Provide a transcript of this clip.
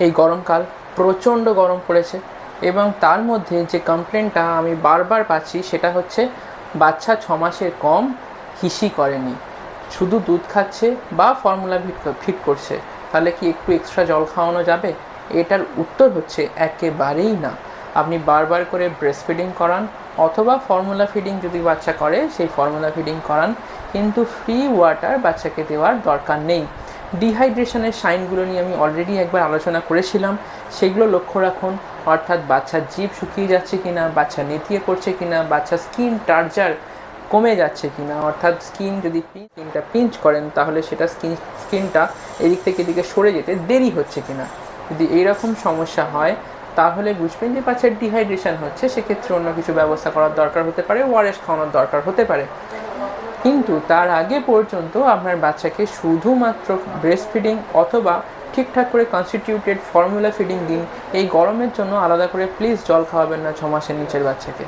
এই গরমকাল প্রচণ্ড গরম পড়েছে এবং তার মধ্যে যে কমপ্লেনটা আমি বারবার পাচ্ছি সেটা হচ্ছে বাচ্চা 6 মাসের কম হিসি করেনি, শুধু দুধ খাচ্ছে বা ফর্মুলা ফিড করছে, তাহলে কি একটু এক্সট্রা জল খাওয়ানো যাবে? এটার উত্তর হচ্ছে একেবারেই না। আপনি বারবার করে ব্রেস্ট ফিডিং করান অথবা ফর্মুলা ফিডিং যদি বাচ্চা করে সেই ফর্মুলা ফিডিং করান, কিন্তু ফ্রি ওয়াটার বাচ্চাকে দেওয়ার দরকার নেই। ডিহাইড্রেশনের সাইনগুলো নিয়ে আমি অলরেডি একবার আলোচনা করেছিলাম, সেগুলো লক্ষ্য রাখুন। অর্থাৎ বাচ্চার জিভ শুকিয়ে যাচ্ছে কিনা, বাচ্চা নেতিয়ে পড়ছে কিনা, বাচ্চার স্কিন টার্জার কমে যাচ্ছে কিনা, অর্থাৎ স্কিনটা পিঞ্চ করেন তাহলে সেটা স্কিনটা এদিক থেকে এদিকে সরে যেতে দেরি হচ্ছে কিনা। যদি এইরকম সমস্যা হয় তাহলে বুঝবেন যে বাচ্চার ডিহাইড্রেশন হচ্ছে, সেক্ষেত্রে অন্য কিছু ব্যবস্থা করার দরকার হতে পারে, ওআরএস খাওয়ানোর দরকার হতে পারে। কিন্তু তার আগে পর্যন্ত আপনার বাচ্চাকে শুধুমাত্র ব্রেস্ট ফিডিং অথবা ঠিকঠাক করে কনস্টিটিউটেড ফর্মুলা ফিডিং দিন। এই গরমের জন্য আলাদা করে প্লিজ জল খাওয়াবেন না 6 মাসের নিচের বাচ্চাকে।